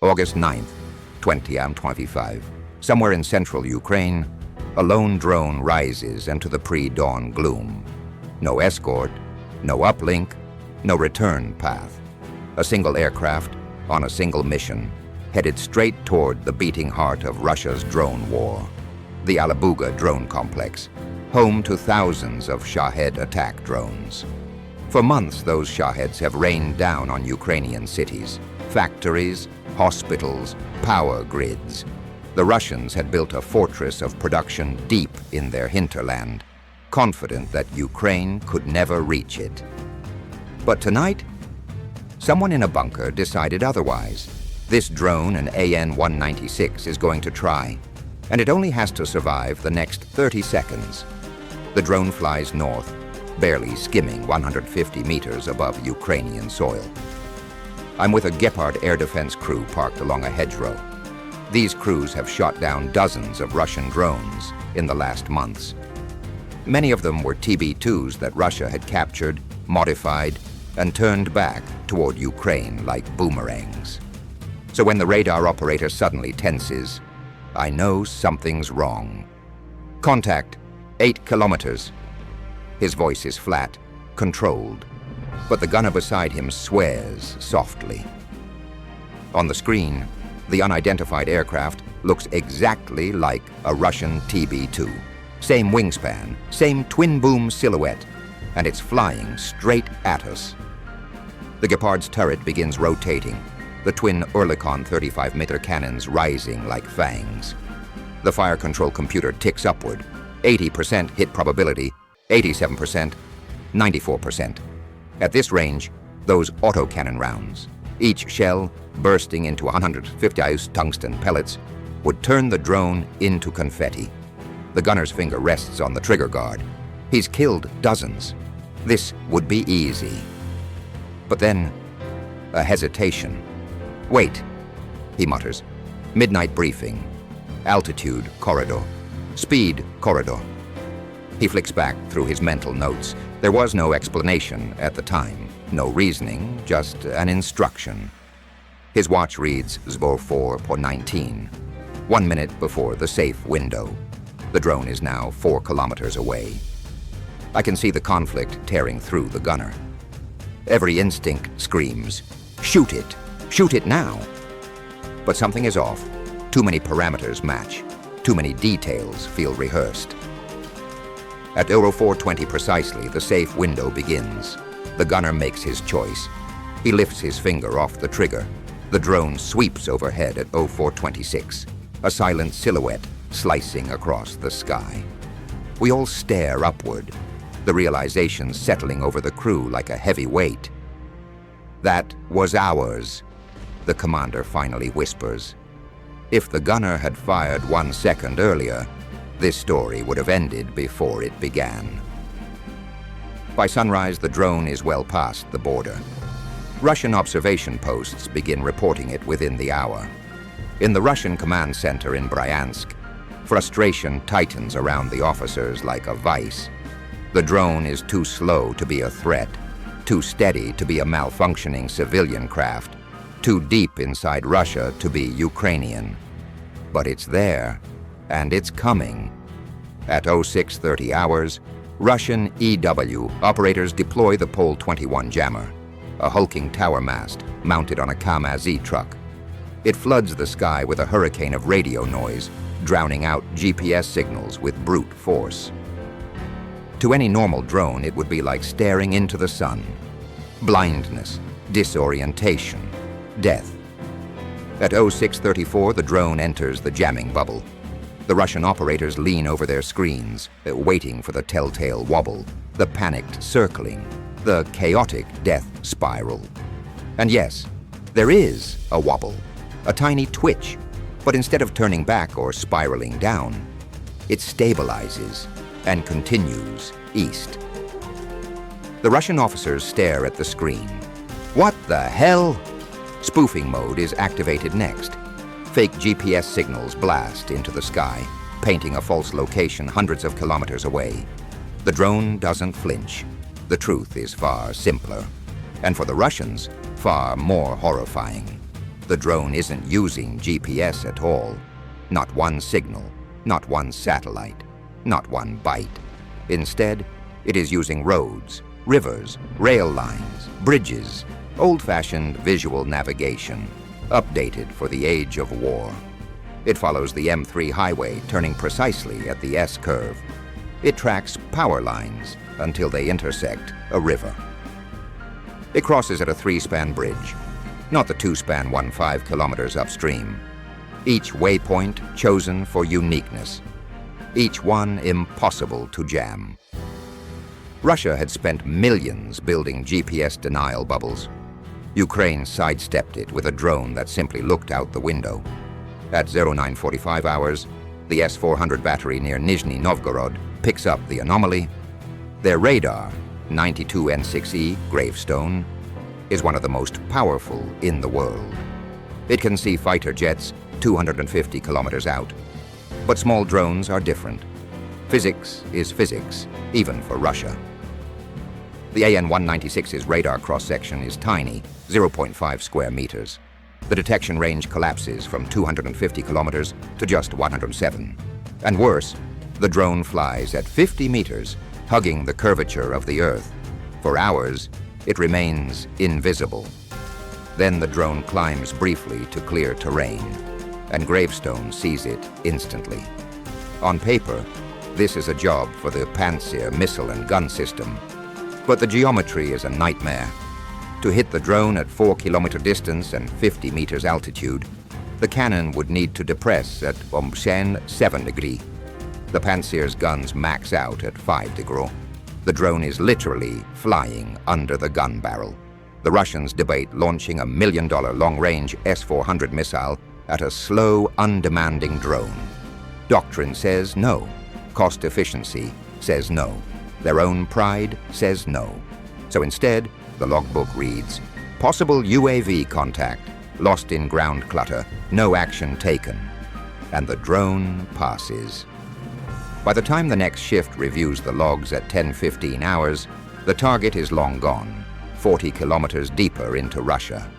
August 9th, 2025. Somewhere in central Ukraine, a lone drone rises into the pre-dawn gloom. No escort, no uplink, no return path. A single aircraft on a single mission, headed straight toward the beating heart of Russia's drone war. The Alabuga drone complex, home to thousands of Shahed attack drones. For months, those Shaheds have rained down on Ukrainian cities, factories, hospitals, power grids. The Russians had built a fortress of production deep in their hinterland, confident that Ukraine could never reach it. But tonight, someone in a bunker decided otherwise. This drone, an AN-196, is going to try, and it only has to survive the next 30 seconds. The drone flies north, barely skimming 150 meters above Ukrainian soil. I'm with a Gepard air defense crew parked along a hedgerow. These crews have shot down dozens of Russian drones in the last months. Many of them were TB2s that Russia had captured, modified, and turned back toward Ukraine like boomerangs. So when the radar operator suddenly tenses, I know something's wrong. Contact, 8 kilometers. His voice is flat, controlled, but the gunner beside him swears softly. On the screen, the unidentified aircraft looks exactly like a Russian TB2. Same wingspan, same twin-boom silhouette, and it's flying straight at us. The Gepard's turret begins rotating, the twin Oerlikon 35mm cannons rising like fangs. The fire control computer ticks upward, 80% hit probability, 87%, 94%. At this range, those autocannon rounds, each shell bursting into 150 tungsten pellets, would turn the drone into confetti. The gunner's finger rests on the trigger guard. He's killed dozens. This would be easy. But then, a hesitation. Wait, he mutters. Midnight briefing. Altitude corridor. Speed corridor. He flicks back through his mental notes. There was no explanation at the time, no reasoning, just an instruction. His watch reads Zbor 4:19, 1 minute before the safe window. The drone is now 4 kilometers away. I can see the conflict tearing through the gunner. Every instinct screams, shoot it now. But something is off. Too many parameters match. Too many details feel rehearsed. At Euro 4:20 precisely, the safe window begins. The gunner makes his choice. He lifts his finger off the trigger. The drone sweeps overhead at 04:26, a silent silhouette slicing across the sky. We all stare upward, the realization settling over the crew like a heavy weight. That was ours, the commander finally whispers. If the gunner had fired 1 second earlier, this story would have ended before it began. By sunrise, the drone is well past the border. Russian observation posts begin reporting it within the hour. In the Russian command center in Bryansk, frustration tightens around the officers like a vice. The drone is too slow to be a threat, too steady to be a malfunctioning civilian craft, too deep inside Russia to be Ukrainian. But it's there, and it's coming. At 06:30 hours, Russian EW operators deploy the Pole 21 jammer, a hulking tower mast mounted on a Kamaz truck. It floods the sky with a hurricane of radio noise, drowning out GPS signals with brute force. To any normal drone, it would be like staring into the sun. Blindness, disorientation, death. At 06:34, the drone enters the jamming bubble. The Russian operators lean over their screens, waiting for the telltale wobble, the panicked circling, the chaotic death spiral. And yes, there is a wobble, a tiny twitch, but instead of turning back or spiraling down, it stabilizes and continues east. The Russian officers stare at the screen. What the hell? Spoofing mode is activated next. Fake GPS signals blast into the sky, painting a false location hundreds of kilometers away. The drone doesn't flinch. The truth is far simpler, and for the Russians, far more horrifying. The drone isn't using GPS at all. Not one signal, not one satellite, not one byte. Instead, it is using roads, rivers, rail lines, bridges, old-fashioned visual navigation, updated for the age of war. It follows the M3 highway, turning precisely at the S-curve. It tracks power lines until they intersect a river. It crosses at a 3-span bridge, not the 2-span one 5 kilometers upstream. Each waypoint chosen for uniqueness. Each one impossible to jam. Russia had spent millions building GPS denial bubbles. Ukraine sidestepped it with a drone that simply looked out the window. At 0945 hours, the S-400 battery near Nizhny Novgorod picks up the anomaly. Their radar, 92N6E Gravestone, is one of the most powerful in the world. It can see fighter jets 250 kilometers out. But small drones are different. Physics is physics, even for Russia. The AN-196's radar cross-section is tiny, 0.5 square meters. The detection range collapses from 250 kilometers to just 107. And worse, the drone flies at 50 meters, hugging the curvature of the Earth. For hours, it remains invisible. Then the drone climbs briefly to clear terrain, and Gravestone sees it instantly. On paper, this is a job for the Pantsir missile and gun system, but the geometry is a nightmare. To hit the drone at 4-kilometer distance and 50 meters altitude, the cannon would need to depress at 7 degrees. The Pantsir's guns max out at 5 degrees. The drone is literally flying under the gun barrel. The Russians debate launching $1 million long-range S-400 missile at a slow, undemanding drone. Doctrine says no. Cost efficiency says no. Their own pride says no. So instead, the logbook reads, possible UAV contact, lost in ground clutter, no action taken. And the drone passes. By the time the next shift reviews the logs at 10:15 hours, the target is long gone, 40 kilometers deeper into Russia.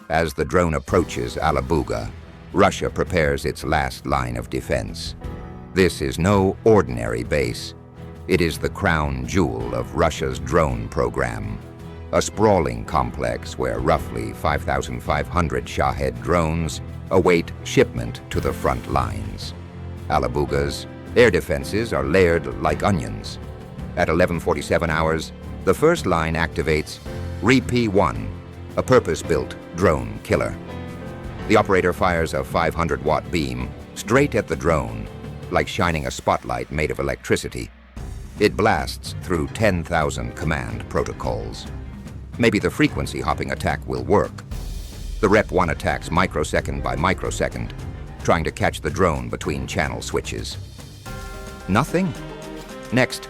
As the drone approaches Alabuga, Russia prepares its last line of defense. This is no ordinary base. It is the crown jewel of Russia's drone program, a sprawling complex where roughly 5,500 Shahed drones await shipment to the front lines. Alabuga's air defenses are layered like onions. At 11:47 hours, the first line activates REP-1, a purpose-built drone killer. The operator fires a 500-watt beam straight at the drone, like shining a spotlight made of electricity. It blasts through 10,000 command protocols. Maybe the frequency hopping attack will work. The Rep-1 attacks microsecond by microsecond, trying to catch the drone between channel switches. Nothing? Next,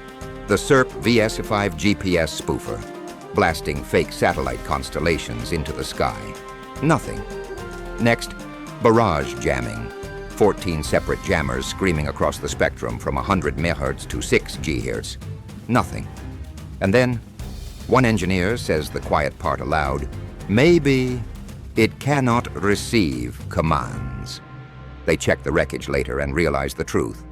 the SERP VS-5 GPS spoofer, blasting fake satellite constellations into the sky. Nothing. Next, barrage jamming, 14 separate jammers screaming across the spectrum from 100 MHz to 6 GHz. Nothing. And then, one engineer says the quiet part aloud, maybe it cannot receive commands. They check the wreckage later and realize the truth.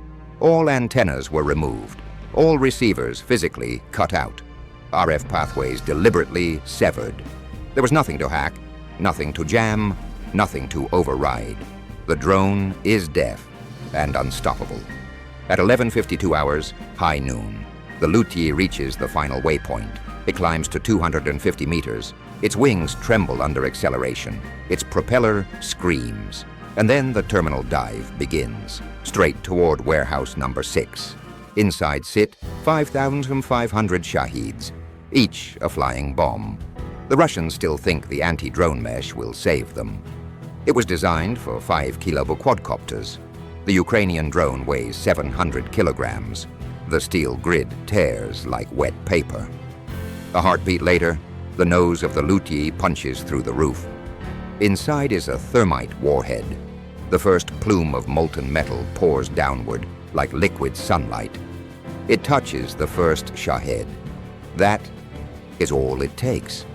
All antennas were removed, all receivers physically cut out, RF pathways deliberately severed. There was nothing to hack, nothing to jam, nothing to override. The drone is deaf and unstoppable. At 11:52 hours, high noon, the Lutyi reaches the final waypoint. It climbs to 250 meters. Its wings tremble under acceleration. Its propeller screams. And then the terminal dive begins, straight toward warehouse number 6. Inside sit 5,500 Shaheds, each a flying bomb. The Russians still think the anti-drone mesh will save them. It was designed for 5-kilo quadcopters. The Ukrainian drone weighs 700 kilograms. The steel grid tears like wet paper. A heartbeat later, the nose of the Lutyi punches through the roof. Inside is a thermite warhead. The first plume of molten metal pours downward like liquid sunlight. It touches the first Shahed. That is all it takes.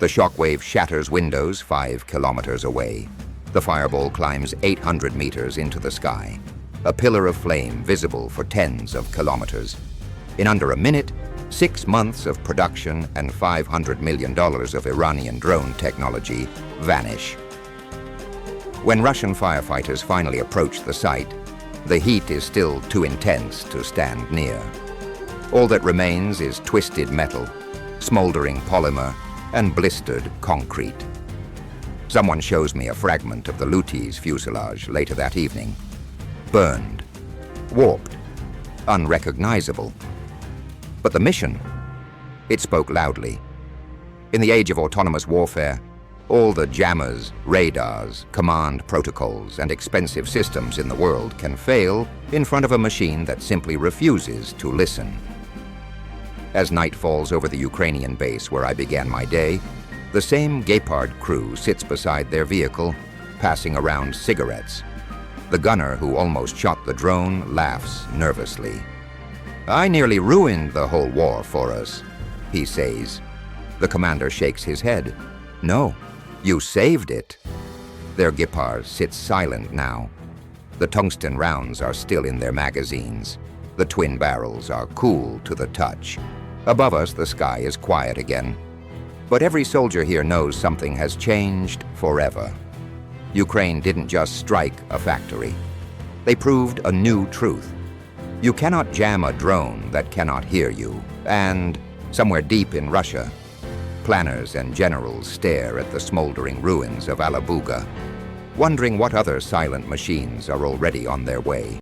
The shockwave shatters windows 5 kilometers away. The fireball climbs 800 meters into the sky, a pillar of flame visible for tens of kilometers. In under a minute, 6 months of production and $500 million of Iranian drone technology vanish. When Russian firefighters finally approach the site, the heat is still too intense to stand near. All that remains is twisted metal, smoldering polymer, and blistered concrete. Someone shows me a fragment of the Lutyi's fuselage later that evening. Burned, warped, unrecognizable. But the mission, it spoke loudly. In the age of autonomous warfare, all the jammers, radars, command protocols, and expensive systems in the world can fail in front of a machine that simply refuses to listen. As night falls over the Ukrainian base where I began my day, the same Gepard crew sits beside their vehicle, passing around cigarettes. The gunner who almost shot the drone laughs nervously. "I nearly ruined the whole war for us," he says. The commander shakes his head. "No, you saved it." Their Gepard sits silent now. The tungsten rounds are still in their magazines. The twin barrels are cool to the touch. Above us, the sky is quiet again. But every soldier here knows something has changed forever. Ukraine didn't just strike a factory. They proved a new truth. You cannot jam a drone that cannot hear you. And somewhere deep in Russia, planners and generals stare at the smoldering ruins of Alabuga, wondering what other silent machines are already on their way.